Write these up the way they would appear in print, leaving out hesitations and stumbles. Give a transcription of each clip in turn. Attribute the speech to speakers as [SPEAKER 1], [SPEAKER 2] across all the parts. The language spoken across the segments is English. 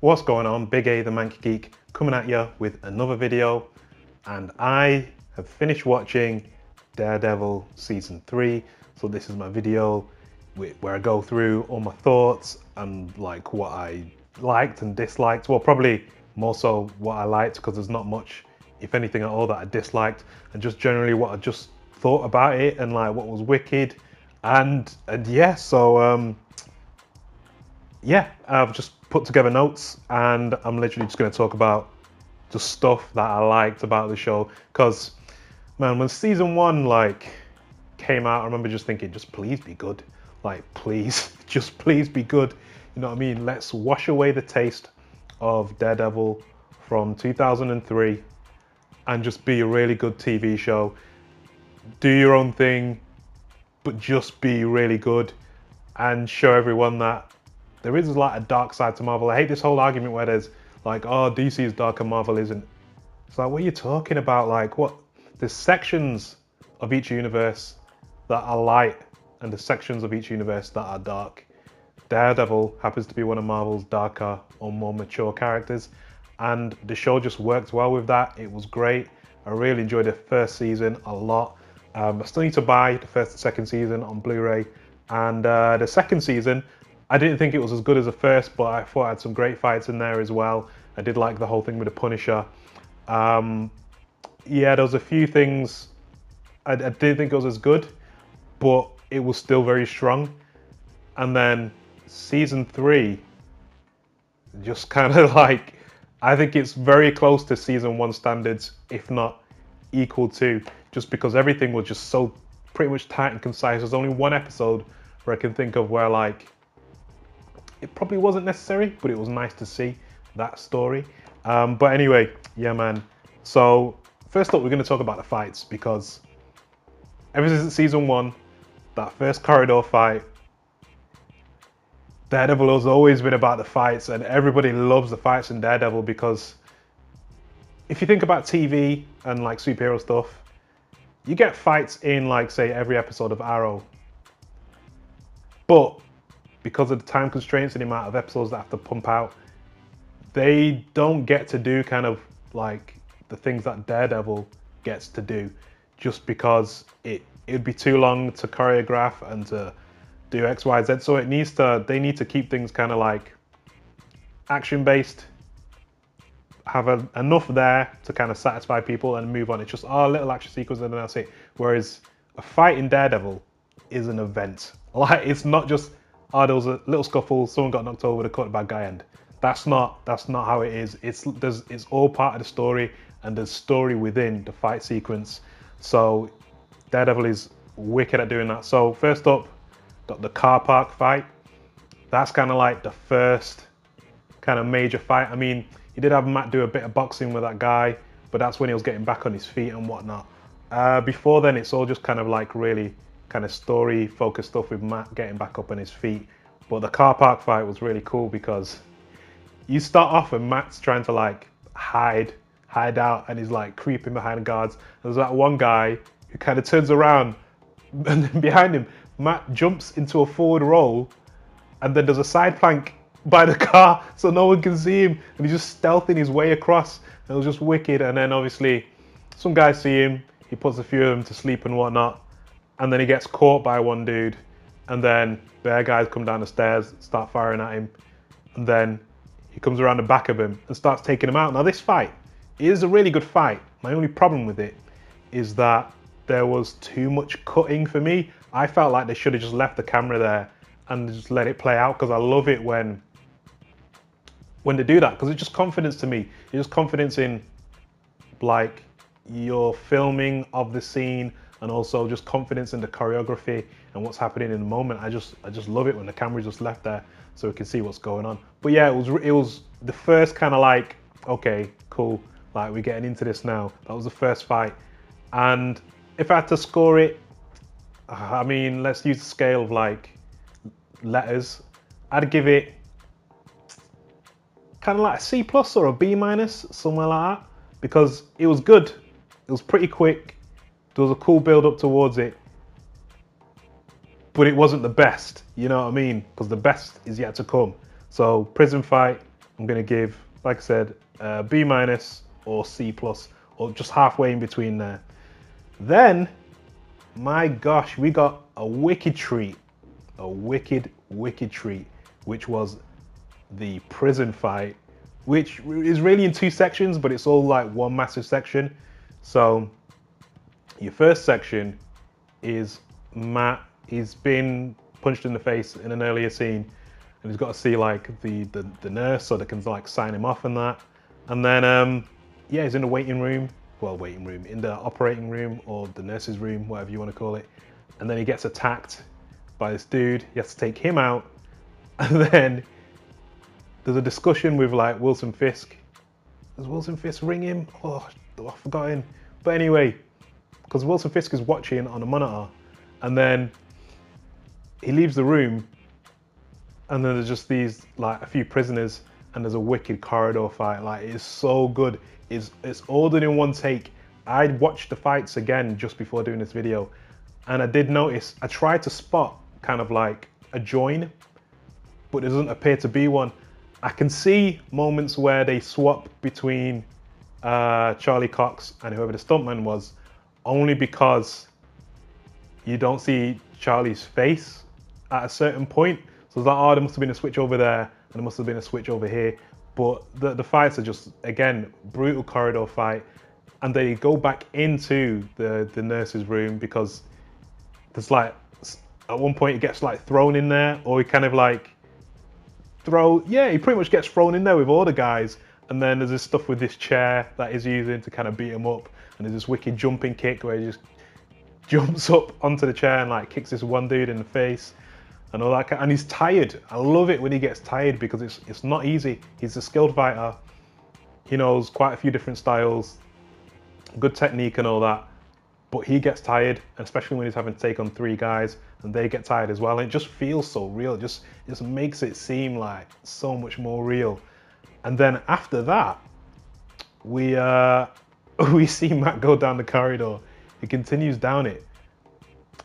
[SPEAKER 1] What's going on? Big A the Manky Geek coming at you with another video, and I have finished watching Daredevil season 3. So this is my video where I go through all my thoughts and like what I liked and disliked. Well, probably more so what I liked, because there's not much, if anything at all, that I disliked, and just generally what I just thought about it and like what was wicked. And yeah, so yeah, I've just put together notes and I'm literally just going to talk about just stuff that I liked about the show. Because, man, when season 1 like came out, I remember just thinking, just please be good. Like, please, just please be good. You know what I mean? Let's wash away the taste of Daredevil from 2003 and just be a really good TV show. Do your own thing, but just be really good and show everyone that there is like a dark side to Marvel. I hate this whole argument where there's like, oh, DC is dark and Marvel isn't. It's like, what are you talking about? Like, what? There's sections of each universe that are light and there's sections of each universe that are dark. Daredevil happens to be one of Marvel's darker or more mature characters, and the show just worked well with that. It was great. I really enjoyed the first season a lot. I still need to buy the first and second season on Blu-ray, and the second season, I didn't think it was as good as the first, but I thought I had some great fights in there as well. I did like the whole thing with the Punisher. Yeah, there was a few things I didn't think it was as good, but it was still very strong. And then season 3, just kind of like, I think it's very close to season 1 standards, if not equal to, just because everything was just so pretty much tight and concise. There's only one episode where I can think of where like, it probably wasn't necessary, but it was nice to see that story. But anyway, yeah, man. So first up, we're going to talk about the fights, because ever since season 1, that first corridor fight, Daredevil has always been about the fights, and everybody loves the fights in Daredevil, because if you think about TV and like superhero stuff, you get fights in like, say, every episode of Arrow. But because of the time constraints and the amount of episodes that have to pump out, they don't get to do kind of like the things that Daredevil gets to do, just because it'd be too long to choreograph and to do X, Y, Z. So they need to keep things kind of like action based, have enough there to kind of satisfy people and move on. It's just a little action sequence and then that's it. Whereas a fight in Daredevil is an event. Like, it's not just, oh, there was a little scuffle, someone got knocked over, they caught the bad guy end. That's not how it is. It's all part of the story, and there's story within the fight sequence. So Daredevil is wicked at doing that. So first up, got the car park fight. That's kind of like the first kind of major fight. I mean, he did have Matt do a bit of boxing with that guy, but that's when he was getting back on his feet and whatnot. Before then, it's all just kind of like really kind of story focused stuff with Matt getting back up on his feet. But the car park fight was really cool, because you start off and Matt's trying to like hide out, and he's like creeping behind the guards. There's that one guy who kind of turns around, and then behind him, Matt jumps into a forward roll, and then there's a side plank by the car so no one can see him, and he's just stealthing his way across. It was just wicked. And then obviously some guys see him, he puts a few of them to sleep and whatnot, and then he gets caught by one dude, and then their guys come down the stairs, start firing at him, and then he comes around the back of him and starts taking him out. Now this fight is a really good fight. My only problem with it is that there was too much cutting for me. I felt like they should have just left the camera there and just let it play out, because I love it when they do that, because it's just confidence to me. It's just confidence in like your filming of the scene, and also just confidence in the choreography and what's happening in the moment. I just love it when the camera's just left there so we can see what's going on. But yeah, it was the first kind of like, okay, cool, like we're getting into this now. That was the first fight. And if I had to score it, I mean, let's use the scale of like letters. I'd give it kind of like a C+ or a B-, somewhere like that, because it was good. It was pretty quick. There was a cool build up towards it, but it wasn't the best, you know what I mean? Because the best is yet to come. So prison fight I'm gonna give, like I said, B minus or C plus, or just halfway in between there. Then, my gosh, we got a wicked treat, a wicked treat, which was the prison fight, which is really in two sections, but it's all like one massive section. So your first section is Matt. He's been punched in the face in an earlier scene, and he's got to see like the nurse so they can like sign him off and that. And then yeah, he's in the waiting room, in the operating room or the nurse's room, whatever you want to call it. And then he gets attacked by this dude. He has to take him out, and then there's a discussion with like Wilson Fisk. Does Wilson Fisk ring him? Oh, I've forgotten. But anyway, because Wilson Fisk is watching on a monitor, and then he leaves the room, and then there's just these like a few prisoners, and there's a wicked corridor fight. Like, it's so good. It's all done in one take. I watched the fights again just before doing this video, and I did notice, I tried to spot kind of like a join, but there doesn't appear to be one. I can see moments where they swap between Charlie Cox and whoever the stuntman was, only because you don't see Charlie's face at a certain point. So it's like, oh, there must have been a switch over there, and there must have been a switch over here. But the fights are just, again, brutal corridor fight. And they go back into the nurse's room because there's like, at one point he gets like thrown in there, or he kind of like, he pretty much gets thrown in there with all the guys. And then there's this stuff with this chair that he's using to kind of beat him up. And there's this wicked jumping kick where he just jumps up onto the chair and like kicks this one dude in the face and all that. And he's tired. I love it when he gets tired because it's not easy. He's a skilled fighter. He knows quite a few different styles, good technique and all that. But he gets tired, and especially when he's having to take on 3 guys and they get tired as well. And it just feels so real. It just makes it seem like so much more real. And then after that, we see Matt go down the corridor. He continues down it.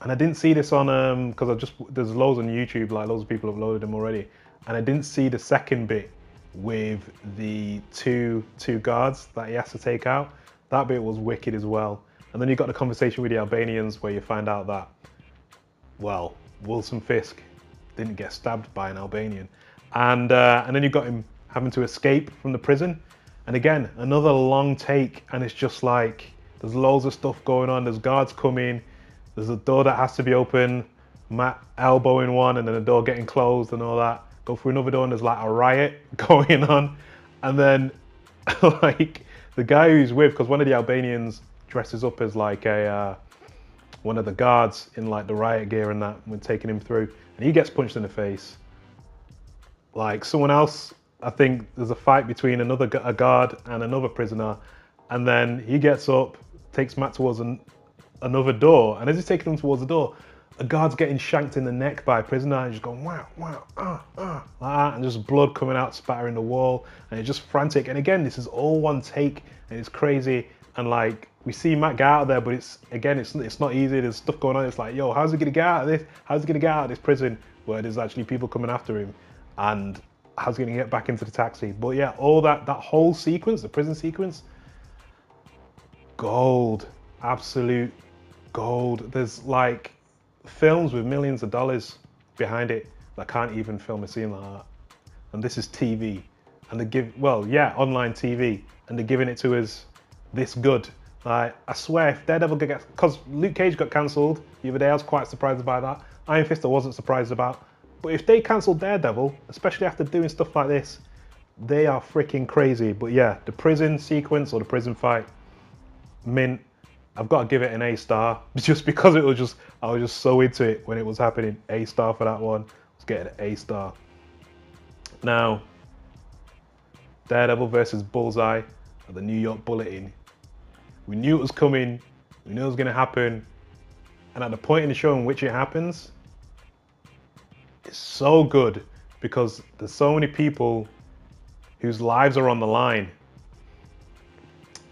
[SPEAKER 1] And I didn't see this on, because there's loads on YouTube, like loads of people have loaded them already. And I didn't see the second bit with the two guards that he has to take out. That bit was wicked as well. And then you got the conversation with the Albanians where you find out that, well, Wilson Fisk didn't get stabbed by an Albanian. And then you got him having to escape from the prison. And again, another long take, and it's just like, there's loads of stuff going on. There's guards coming. There's a door that has to be open. Matt elbowing one, and then the door getting closed and all that. Go through another door, and there's like a riot going on. And then, like, the guy who's with, because one of the Albanians dresses up as like one of the guards in like the riot gear and that, when taking him through, and he gets punched in the face. Like, someone else, I think there's a fight between a guard and another prisoner, and then he gets up, takes Matt towards another door, and as he's taking him towards the door, a guard's getting shanked in the neck by a prisoner, and he's just going wow, like that, and just blood coming out, spattering the wall, and it's just frantic. And again, this is all one take, and it's crazy. And like, we see Matt get out of there, but it's not easy. There's stuff going on. It's like, yo, how's he gonna get out of this? How's he gonna get out of this prison where there's actually people coming after him? And how's he gonna get back into the taxi? But yeah, all that whole sequence, the prison sequence, gold, absolute gold. There's like films with millions of dollars behind it that can't even film a scene like that. And this is TV, and online TV, and they're giving it to us this good. Like, I swear, if Daredevil could get, because Luke Cage got cancelled the other day, I was quite surprised by that. Iron Fist I wasn't surprised about. But if they cancelled Daredevil, especially after doing stuff like this, they are freaking crazy. But yeah, the prison sequence or the prison fight, mint. I've got to give it an A star, just because I was just so into it when it was happening. A star for that one. I was getting an A star. Now, Daredevil versus Bullseye at the New York Bulletin. We knew it was coming. We knew it was going to happen. And at the point in the show in which it happens, it's so good because there's so many people whose lives are on the line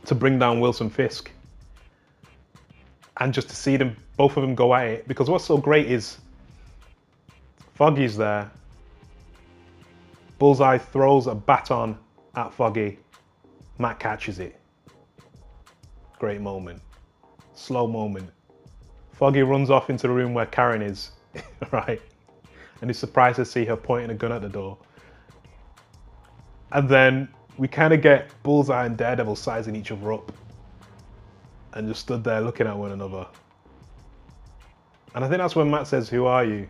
[SPEAKER 1] to bring down Wilson Fisk. And just to see them, both of them go at it. Because what's so great is Foggy's there, Bullseye throws a baton at Foggy. Matt catches it. Great moment. Slow moment. Foggy runs off into the room where Karen is, right? And he's surprised to see her pointing a gun at the door. And then we kind of get Bullseye and Daredevil sizing each other up and just stood there looking at one another. And I think that's when Matt says, "Who are you?"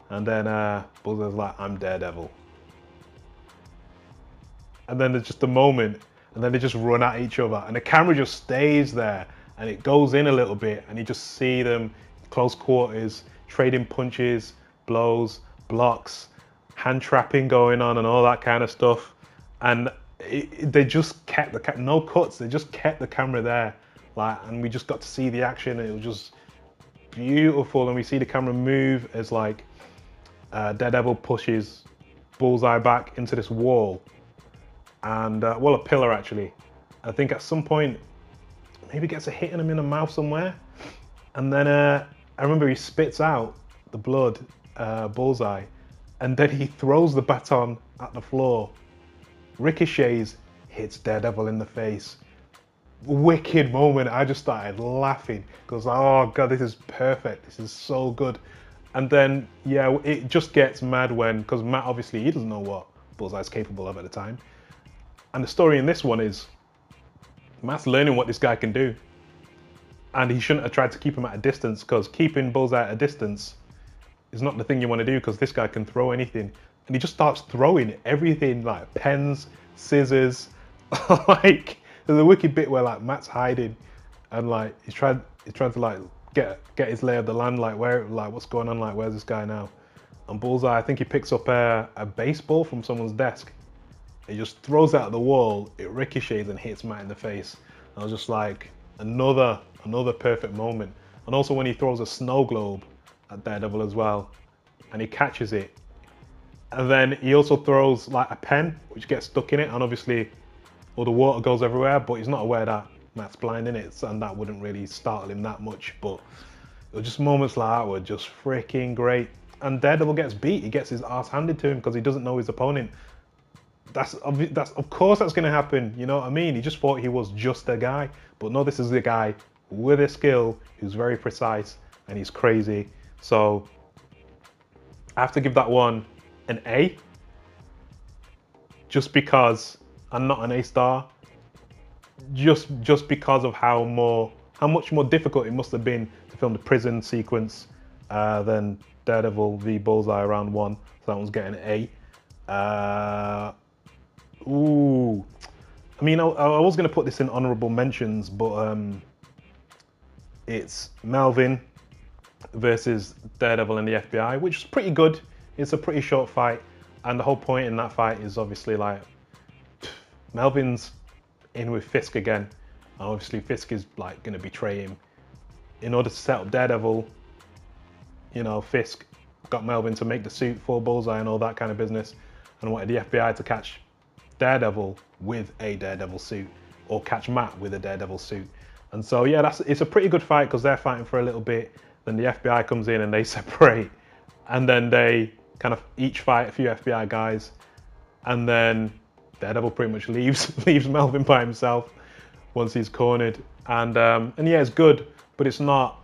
[SPEAKER 1] And then Bullseye's like, "I'm Daredevil." And then there's just a moment, and then they just run at each other, and the camera just stays there, and it goes in a little bit, and you just see them close quarters, trading punches, blows, blocks, hand trapping going on, and all that kind of stuff. And they just kept no cuts. They just kept the camera there, like, and we just got to see the action. And it was just beautiful, and we see the camera move as like Daredevil pushes Bullseye back into this wall, and well, a pillar actually. I think at some point maybe gets a hit in him in the mouth somewhere, and then I remember he spits out the blood, Bullseye, and then he throws the baton at the floor, ricochets, hits Daredevil in the face. Wicked moment. I just started laughing because, oh god, this is perfect. This is so good. And then yeah, it just gets mad when, because Matt obviously he doesn't know what Bullseye's capable of at the time. And the story in this one is Matt's learning what this guy can do, and he shouldn't have tried to keep him at a distance, because keeping Bullseye at a distance is not the thing you want to do, because this guy can throw anything. And he just starts throwing everything, like pens, scissors, like there's a wicked bit where like Matt's hiding, and like he's trying to like get his lay of the land, like what's going on, like where's this guy now? And Bullseye, I think he picks up a baseball from someone's desk. He just throws it at the wall, it ricochets and hits Matt in the face. And I was just like, another perfect moment. And also when he throws a snow globe at Daredevil as well, and he catches it. And then he also throws like a pen, which gets stuck in it, and obviously all the water goes everywhere, but he's not aware that Matt's blind in it, and that wouldn't really startle him that much. But it was just moments like that were just freaking great. And Daredevil gets beat, he gets his ass handed to him because he doesn't know his opponent. That's of course that's going to happen, you know what I mean? He just thought he was just a guy, but no, this is a guy with a skill who's very precise, and he's crazy. So I have to give that one an A, just because I'm not an A star, just because of how much more difficult it must have been to film the prison sequence than Daredevil v Bullseye round 1. So that one's getting an A. Ooh, I mean, I was going to put this in honorable mentions, but it's Melvin versus Daredevil and the FBI, which is pretty good. It's a pretty short fight, and the whole point in that fight is obviously like Melvin's in with Fisk again, and obviously Fisk is like going to betray him. In order to set up Daredevil, you know, Fisk got Melvin to make the suit for Bullseye and all that kind of business, and wanted the FBI to catch Daredevil with a Daredevil suit, or catch Matt with a Daredevil suit. And so yeah, it's a pretty good fight because they're fighting for a little bit, then the FBI comes in and they separate, and then they kind of each fight a few FBI guys, and then Daredevil pretty much leaves Melvin by himself once he's cornered. And yeah, it's good, but it's not.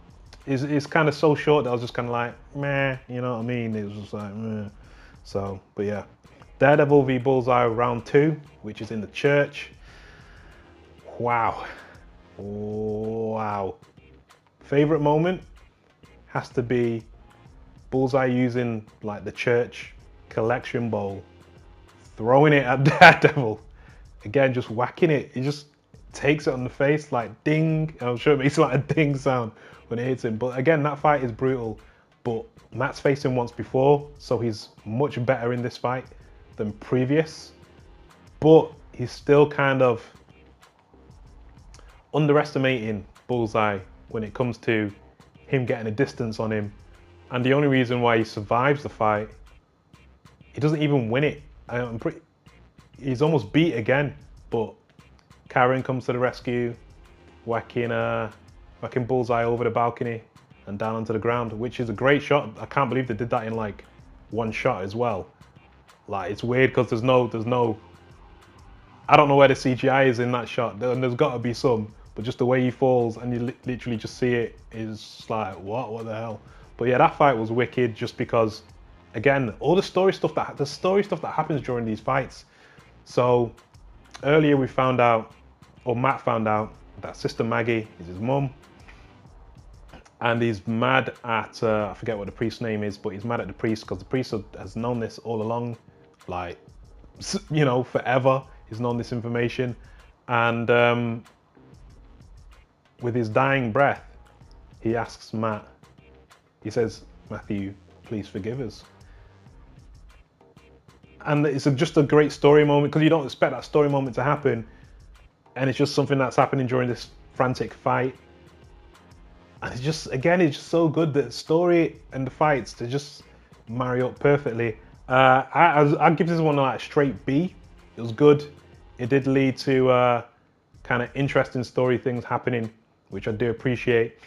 [SPEAKER 1] It's kind of so short that I was just kind of like, meh, you know what I mean? It was just like, meh. So, but yeah, Daredevil v Bullseye round 2, which is in the church. Wow. Favorite moment has to be Bullseye using like the church collection bowl, throwing it at Daredevil. Again, just whacking it. He just takes it on the face, like ding. I'm sure it makes like a ding sound when it hits him. But again, that fight is brutal. But Matt's faced him once before, so he's much better in this fight than previous. But he's still kind of underestimating Bullseye when it comes to him getting a distance on him. And the only reason why he survives the fight, he doesn't even win it. He's almost beat again, but Karen comes to the rescue, whacking Bullseye over the balcony and down onto the ground, which is a great shot. I can't believe they did that in like one shot as well. Like it's weird because there's no. I don't know where the CGI is in that shot. There's got to be some, but just the way he falls and you literally just see it is like what the hell. But yeah, that fight was wicked just because, again, all the story stuff that happens during these fights. So earlier we found out, or Matt found out, that Sister Maggie is his mum, and he's mad at I forget what the priest's name is, but he's mad at the priest because the priest has known this all along, like forever. He's known this information, and with his dying breath, he asks Matt. He says, "Matthew, please forgive us." And it's just a great story moment because you don't expect that story moment to happen, and it's just something that's happening during this frantic fight. And it's just, again, it's just so good. The story and the fights, they just marry up perfectly. I'd give this one like a straight B. It was good. It did lead to kind of interesting story things happening, which I do appreciate.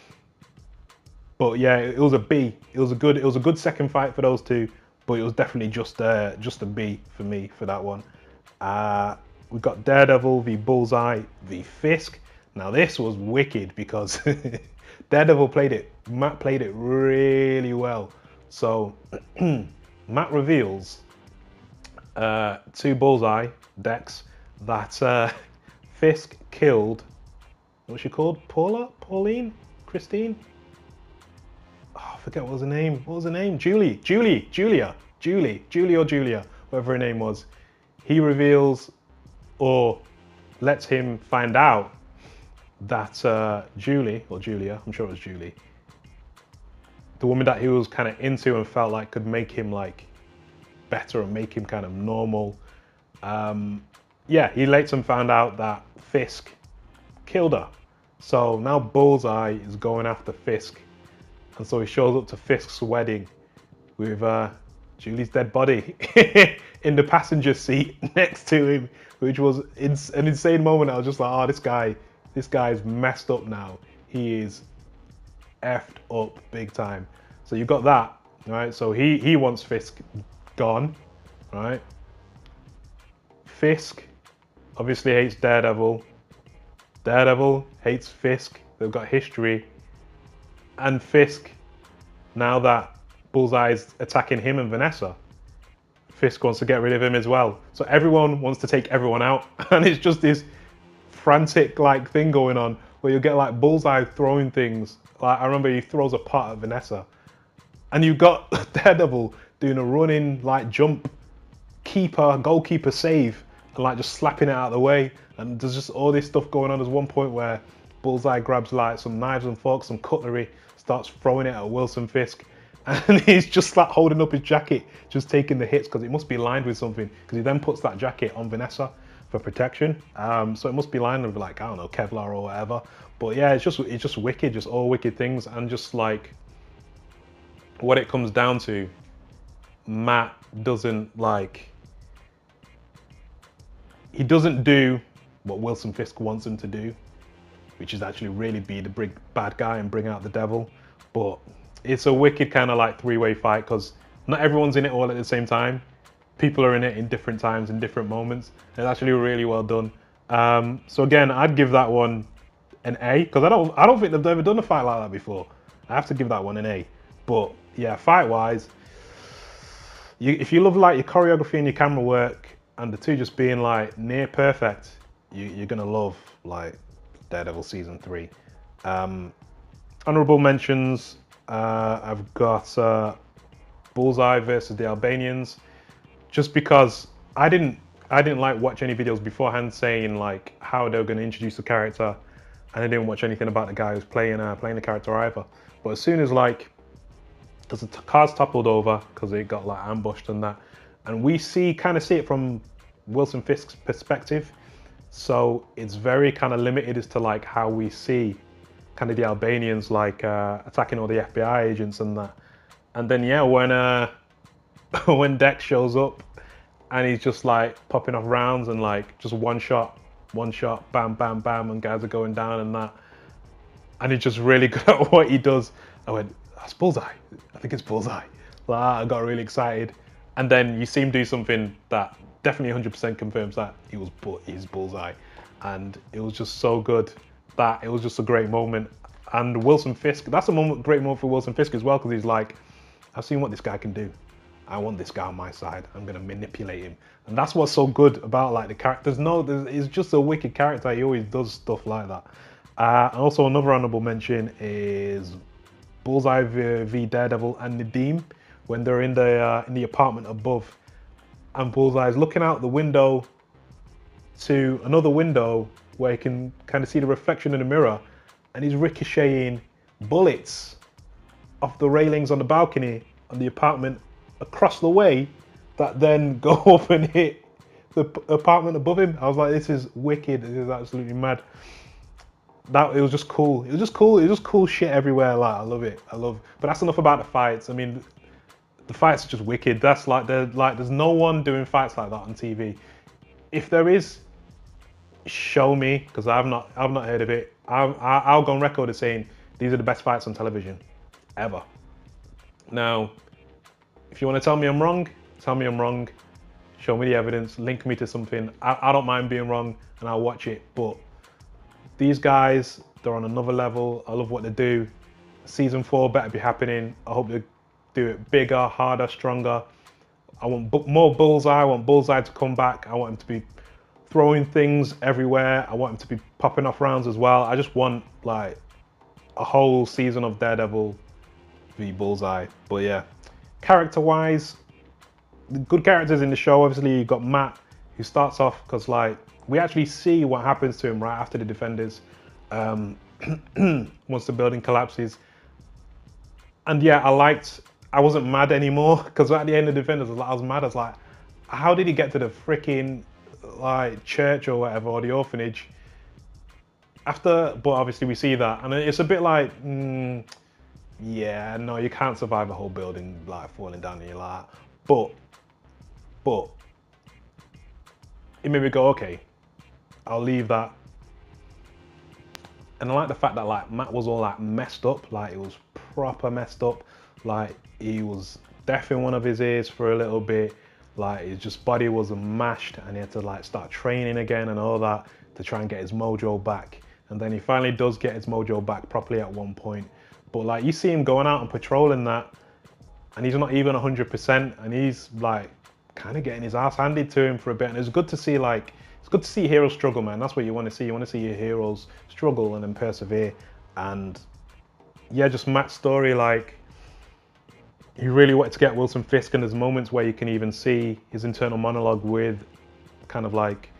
[SPEAKER 1] But yeah, it was a B. It was a good second fight for those two, but it was definitely just a B for me for that one. We've got Daredevil v Bullseye v Fisk. Now this was wicked because Daredevil Matt played it really well. So Matt reveals to Bullseye, Dex, that Fisk killed, what's she called? Pauline? Christine? Oh, I forget what was her name. What was her name? Julie, or Julia, whatever her name was. He reveals, or lets him find out, that Julia, I'm sure it was Julie, the woman that he was kind of into and felt like could make him like better and make him kind of normal. Yeah, he lets him find out that Fisk killed her. So now Bullseye is going after Fisk. And so he shows up to Fisk's wedding with Julie's dead body in the passenger seat next to him, which was an insane moment. I was just like, oh, this guy's messed up now. He is effed up big time. So you got that, right? So he wants Fisk gone, right? Fisk obviously hates Daredevil. Daredevil hates Fisk. They've got history. And Fisk, now that Bullseye's attacking him and Vanessa, Fisk wants to get rid of him as well. So everyone wants to take everyone out. And it's just this frantic like thing going on where you get like Bullseye throwing things. Like I remember he throws a pot at Vanessa. And you got Daredevil doing a running like jump, goalkeeper save, and like just slapping it out of the way. And there's just all this stuff going on. There's one point where Bullseye grabs like some knives and forks, some cutlery, starts throwing it at Wilson Fisk, and he's just like holding up his jacket, just taking the hits because it must be lined with something. Because he then puts that jacket on Vanessa for protection, so it must be lined with like, I don't know, Kevlar or whatever. But yeah, it's just wicked, just all wicked things, and just like what it comes down to, Matt doesn't like. He doesn't do what Wilson Fisk wants him to do, which is actually really be the big bad guy and bring out the devil. But it's a wicked kind of like three-way fight because not everyone's in it all at the same time. People are in it in different times, in different moments. It's actually really well done. So again, I'd give that one an A because I don't think they've ever done a fight like that before. I have to give that one an A. But yeah, fight-wise, if you love like your choreography and your camera work and the two just being like near perfect, you're gonna love like Daredevil season 3. Honorable mentions, I've got Bullseye versus the Albanians, just because I didn't like watch any videos beforehand saying like how they're going to introduce the character, and I didn't watch anything about the guy who's playing the character either. But as soon as like the car's toppled over because it got like ambushed and that, and we kind of see it from Wilson Fisk's perspective. So it's very kind of limited as to like how we see kind of the Albanians like attacking all the FBI agents and that. And then yeah, when Dex shows up and he's just like popping off rounds and like just one shot, bam, bam, bam, and guys are going down and that. And he's just really good at what he does. I went, that's Bullseye. I think it's Bullseye. Like, I got really excited. And then you see him do something that definitely 100% confirms that he's Bullseye, and it was just so good that it was just a great moment. And Wilson Fisk, that's a great moment for Wilson Fisk as well, because he's like, I've seen what this guy can do. I want this guy on my side. I'm gonna manipulate him, and that's what's so good about like the character. He's just a wicked character. He always does stuff like that. And also another honorable mention is Bullseye v Daredevil and Nadeem when they're in the apartment above, and Bullseye's looking out the window to another window where he can kind of see the reflection in the mirror, and he's ricocheting bullets off the railings on the balcony on the apartment across the way that then go up and hit the apartment above him. I was like, this is wicked. This is absolutely mad. It was just cool. It was just cool. It was just cool shit everywhere. Like, I love it. But that's enough about the fights. I mean, the fights are just wicked. That's there's no one doing fights like that on TV. If there is, show me, because I've not heard of it. I'll go on record as saying these are the best fights on television ever. Now, if you want to tell me I'm wrong, tell me I'm wrong. Show me the evidence. Link me to something. I don't mind being wrong, and I'll watch it. But these guys, they're on another level. I love what they do. Season 4 better be happening. I hope they do it bigger, harder, stronger. I want more Bullseye. I want Bullseye to come back. I want him to be throwing things everywhere. I want him to be popping off rounds as well. I just want like a whole season of Daredevil v Bullseye. But yeah, character-wise, the good characters in the show. Obviously, you've got Matt, who starts off because like we actually see what happens to him right after the Defenders. Once the building collapses. And yeah, I wasn't mad anymore, because at the end of Defenders, I was mad. I was like, how did he get to the freaking like church or whatever, or the orphanage after? But obviously we see that, and it's a bit like, yeah, no, you can't survive a whole building like falling down in your lap. But it made me go, okay, I'll leave that. And I like the fact that like Matt was all like messed up, like it was proper messed up. Like he was deaf in one of his ears for a little bit. Like his body was mashed, and he had to like start training again and all that to try and get his mojo back. And then he finally does get his mojo back properly at one point. But like you see him going out and patrolling that, and he's not even 100%, and he's like kind of getting his ass handed to him for a bit. And it's good to see like, it's good to see heroes struggle, man. That's what you want to see. You want to see your heroes struggle and then persevere. And yeah, just Matt's story, like he really wanted to get Wilson Fisk, and there's moments where you can even see his internal monologue with kind of like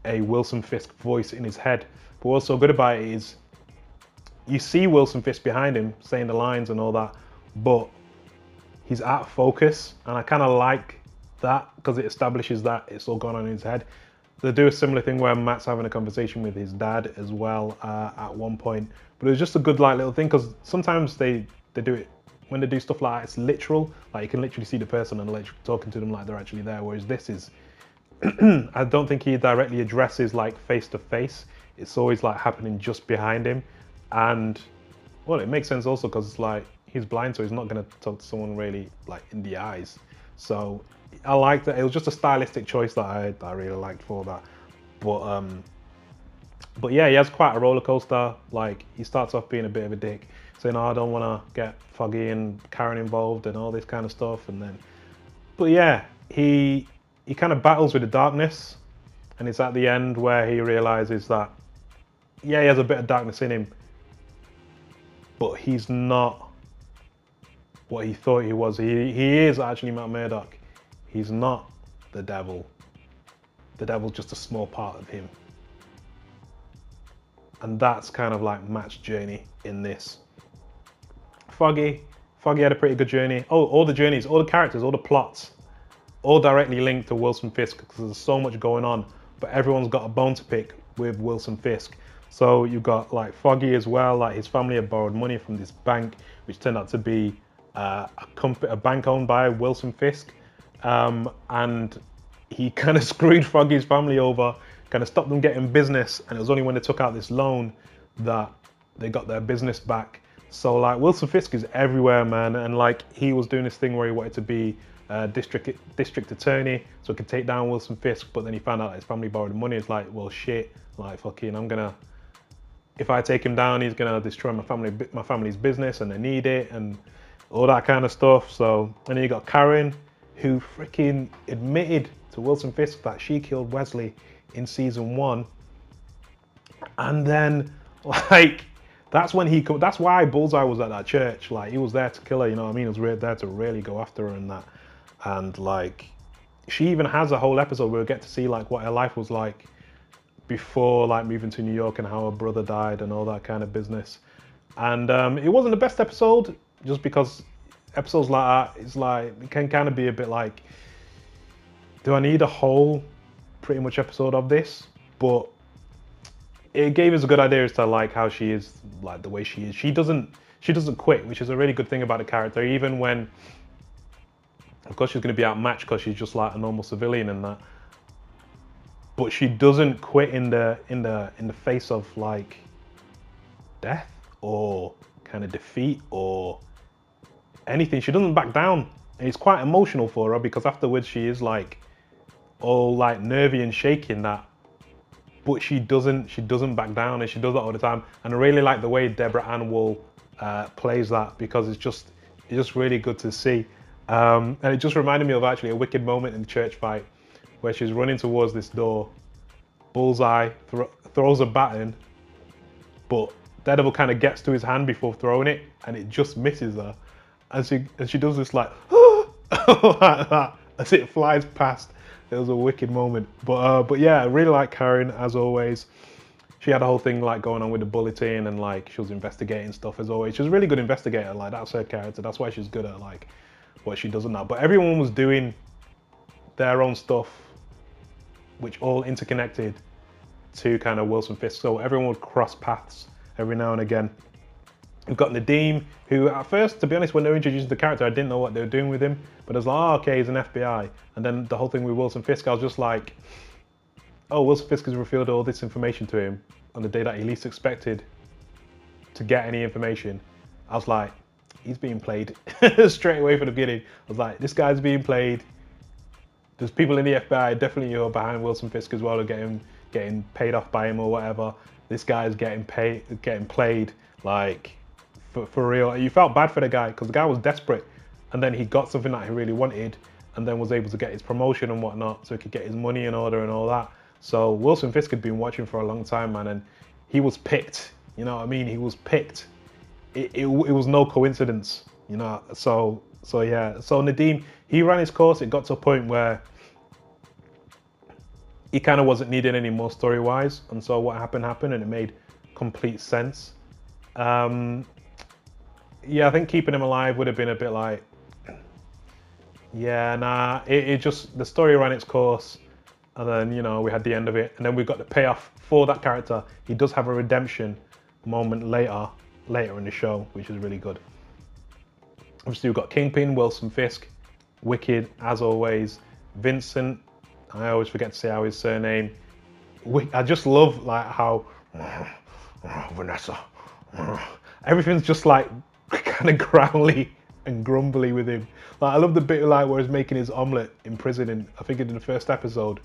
[SPEAKER 1] a Wilson Fisk voice in his head. But what's so good about it is you see Wilson Fisk behind him saying the lines and all that, but he's out of focus, and I kind of like that because it establishes that it's all going on in his head. They do a similar thing where Matt's having a conversation with his dad as well at one point, but it was just a good like little thing, because sometimes they do it when they do stuff like that, it's literal, like you can literally see the person and literally talking to them like they're actually there, whereas this is I don't think he directly addresses like face to face. It's always like happening just behind him, and well, it makes sense also because like he's blind, so he's not going to talk to someone really like in the eyes. So I liked that. It was just a stylistic choice that I really liked for that. But yeah, he has quite a roller coaster. Like he starts off being a bit of a dick, saying, "Oh, I don't want to get Foggy and Karen involved and all this kind of stuff," and then, but yeah, he kind of battles with the darkness, and it's at the end where he realizes that yeah, he has a bit of darkness in him, but he's not what he thought he was. He is actually Matt Murdock. He's not the devil. The devil's just a small part of him. And that's kind of like Matt's journey in this. Foggy had a pretty good journey. Oh, all the journeys, all the characters, all the plots, all directly linked to Wilson Fisk, because there's so much going on, but everyone's got a bone to pick with Wilson Fisk. So you've got like Foggy as well, like his family had borrowed money from this bank, which turned out to be a bank owned by Wilson Fisk. And he kind of screwed Foggy's family over, kind of stopped them getting business, and it was only when they took out this loan that they got their business back. So like Wilson Fisk is everywhere, man, and like he was doing this thing where he wanted to be district attorney so he could take down Wilson Fisk. But then he found out that his family borrowed money. It's like, well, shit, like fucking, if I take him down, he's gonna destroy my family's business, and they need it, and all that kind of stuff. So, and then you got Karen, who freaking admitted to Wilson Fisk that she killed Wesley in season 1, and then like that's why Bullseye was at that church. Like he was there to kill her, you know what I mean? He was there to really go after her and that. And like she even has a whole episode where we get to see like what her life was like before like moving to New York, and how her brother died and all that kind of business. And it wasn't the best episode, just because episodes like that, it's like, it can kind of be a bit like, do I need a whole pretty much episode of this? But it gave us a good idea as to like how she is, like the way she is. She doesn't quit, which is a really good thing about the character, even when, of course, she's going to be outmatched because she's just like a normal civilian and that. But she doesn't quit in the face of like death or kind of defeat or anything. She doesn't back down. And it's quite emotional for her, because afterwards she is like all like nervy and shaking that. But she doesn't back down, and she does that all the time. And I really like the way Deborah Ann Woll plays that, because it's just really good to see. And it just reminded me of actually a wicked moment in the church fight where she's running towards this door. Bullseye throws a baton, but Daredevil kind of gets to his hand before throwing it, and it just misses her. And she does this like, like that, as it flies past. It was a wicked moment. But yeah, I really like Karen, as always. She had a whole thing like going on with the bulletin, and like she was investigating stuff as always. She was a really good investigator. Like that's her character. That's why she's good at like what she does in that. But everyone was doing their own stuff, which all interconnected to kind of Wilson Fisk. So everyone would cross paths every now and again. We've got Nadeem, who at first, to be honest, when they were introducing the character, I didn't know what they were doing with him. But I was like, oh, okay, he's an FBI. And then the whole thing with Wilson Fisk, I was just like, oh, Wilson Fisk has revealed all this information to him on the day that he least expected to get any information. I was like, he's being played straight away from the beginning. I was like, this guy's being played. There's people in the FBI definitely who are behind Wilson Fisk as well, are getting paid off by him or whatever. This guy's getting played like for real. You felt bad for the guy, because the guy was desperate, and then he got something that he really wanted, and then was able to get his promotion and whatnot, so he could get his money in order and all that. So Wilson Fisk had been watching for a long time, man, and he was picked. You know what I mean? He was picked. It was no coincidence, you know. So yeah. So Nadeem, he ran his course. It got to a point where he kind of wasn't needed anymore story-wise, and so what happened, and it made complete sense. Yeah, I think keeping him alive would have been a bit like, yeah, nah. It just, the story ran its course, and then, you know, we had the end of it, and then we got the payoff for that character. He does have a redemption moment later in the show, which is really good. Obviously, we've got Kingpin, Wilson Fisk, wicked as always. Vincent, I always forget to say how his surname. I just love like how Vanessa. Everything's just like kind of growly and grumbly with him. Like I love the bit like where he's making his omelette in prison, I think in the first episode,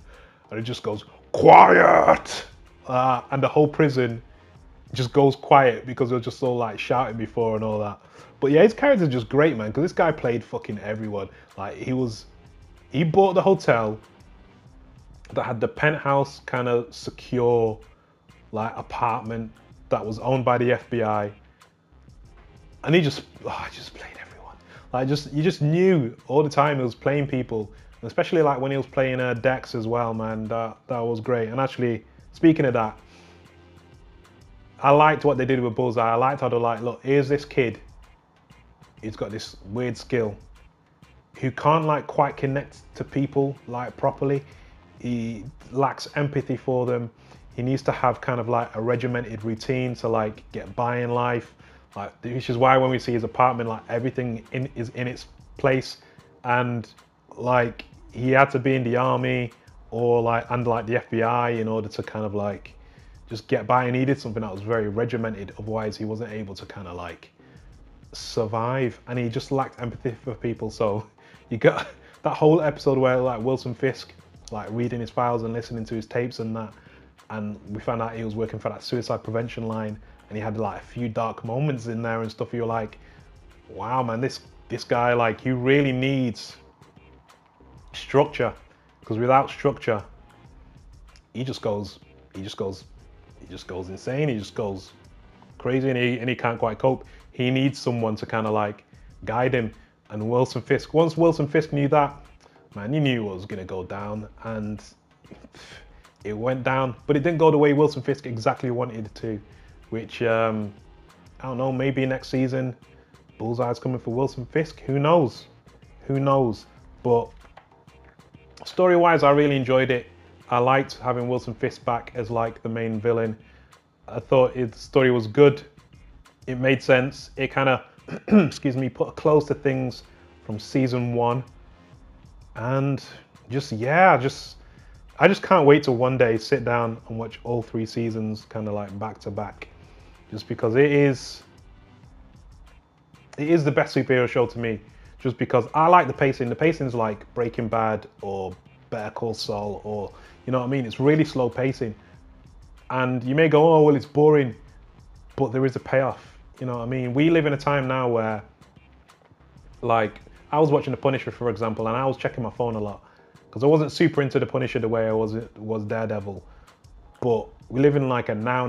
[SPEAKER 1] and it just goes quiet, and the whole prison just goes quiet because they're just all like shouting before and all that. But yeah, his character's just great, man, because this guy played fucking everyone. Like he bought the hotel that had the penthouse kind of secure like apartment that was owned by the FBI, and he just played everyone. Like you just knew all the time he was playing people, and especially like when he was playing Dex as well, man. That was great. And actually, speaking of that, I liked what they did with Bullseye. I liked how they're like, look, here's this kid. He's got this weird skill, who can't like quite connect to people like properly. He lacks empathy for them. He needs to have kind of like a regimented routine to like get by in life. Like, which is why when we see his apartment, like everything is in its place. And like he had to be in the army or like under like the FBI in order to kind of like just get by. He needed something that was very regimented, otherwise he wasn't able to kind of like survive. And he just lacked empathy for people. So you got that whole episode where like Wilson Fisk like reading his files and listening to his tapes and that, and we found out he was working for that suicide prevention line, and he had like a few dark moments in there and stuff. You're like, wow, man, this guy, like, he really needs structure, because without structure, he just goes insane. He just goes crazy, and he can't quite cope. He needs someone to kind of like guide him. And Wilson Fisk, once Wilson Fisk knew that, man, he knew what was gonna go down, and it went down. But it didn't go the way Wilson Fisk exactly wanted it to, which I don't know. Maybe next season, Bullseye's coming for Wilson Fisk. Who knows? Who knows? But story-wise, I really enjoyed it. I liked having Wilson Fisk back as like the main villain. I thought the story was good. It made sense. It kind of, excuse me, put a close to things from season 1. And just, yeah, I just can't wait to one day sit down and watch all 3 seasons kind of like back to back. Just because it is the best superhero show to me. Just because I like the pacing. The pacing's like Breaking Bad or Better Call Saul, or, you know what I mean? It's really slow pacing. And you may go, oh, well, it's boring, but there is a payoff. You know what I mean? We live in a time now where, like, I was watching The Punisher, for example, and I was checking my phone a lot because I wasn't super into The Punisher the way I was Daredevil. But we live in like a now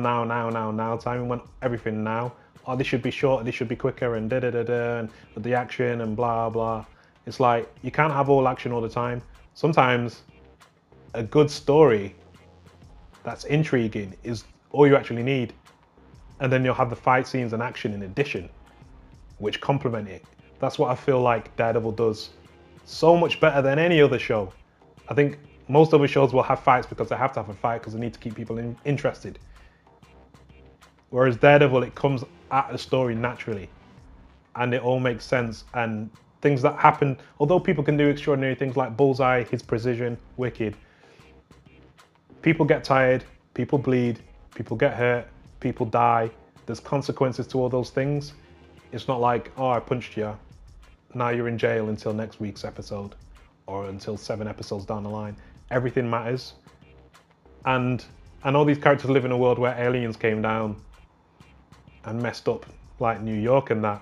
[SPEAKER 1] time. We want everything now. Oh, this should be shorter, this should be quicker, and and the action and blah blah. It's like you can't have all action all the time. Sometimes a good story that's intriguing is all you actually need, and then you'll have the fight scenes and action in addition, which complement it. That's what I feel like Daredevil does so much better than any other show. I think most other shows will have fights because they have to have a fight because they need to keep people interested. Whereas Daredevil, it comes at the story naturally, and it all makes sense. And things that happen, although people can do extraordinary things like Bullseye, his precision, wicked. People get tired, people bleed, people get hurt, people die. There's consequences to all those things. It's not like, oh, I punched you, now you're in jail until next week's episode, or until 7 episodes down the line. Everything matters. And I know these characters live in a world where aliens came down and messed up like New York and that.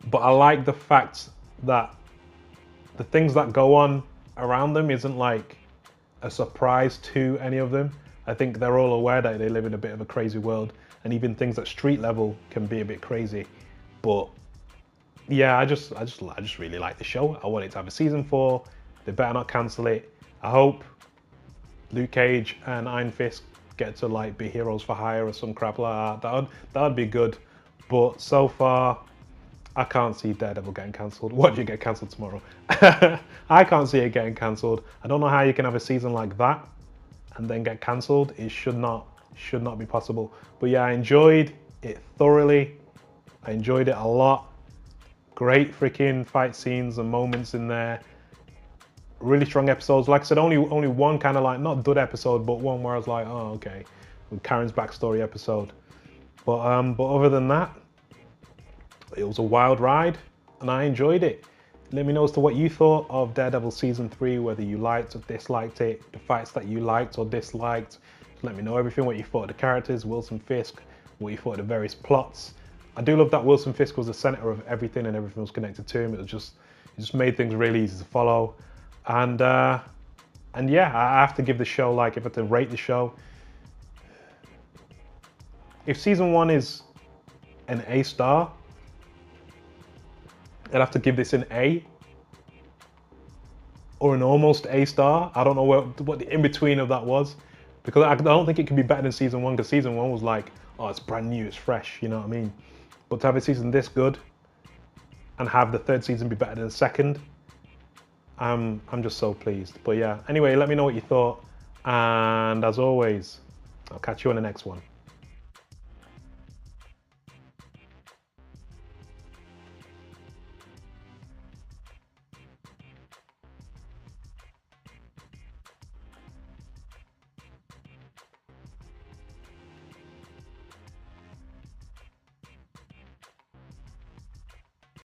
[SPEAKER 1] But I like the fact that the things that go on around them isn't like a surprise to any of them. I think they're all aware that they live in a bit of a crazy world, and even things at street level can be a bit crazy. But yeah, I just really like the show. I want it to have a season 4. They better not cancel it. I hope Luke Cage and Iron Fist get to like be heroes for hire or some crap like that. That'd be good. But so far, I can't see Daredevil getting cancelled. What, do you get cancelled tomorrow? I can't see it getting cancelled. I don't know how you can have a season like that and then get cancelled. It should not be possible. But yeah, I enjoyed it thoroughly. I enjoyed it a lot. Great freaking fight scenes and moments in there. Really strong episodes. Like I said, only one kind of like, not dud episode, but one where I was like, oh, okay. With Karen's backstory episode. But other than that, it was a wild ride and I enjoyed it. Let me know as to what you thought of Daredevil Season 3, whether you liked or disliked it, the fights that you liked or disliked. Let me know everything, what you thought of the characters, Wilson Fisk, what you thought of the various plots. I do love that Wilson Fisk was the center of everything and everything was connected to him. It just made things really easy to follow. And yeah, I have to give the show, like, if I had to rate the show, if Season 1 is an A star, I'd have to give this an A or an almost A star. I don't know what the in-between of that was, because I don't think it can be better than Season 1, because Season 1 was like, oh, it's brand new, it's fresh, you know what I mean? But to have a season this good and have the 3rd season be better than the 2nd, I'm just so pleased. But yeah, anyway, let me know what you thought. And as always, I'll catch you on the next one.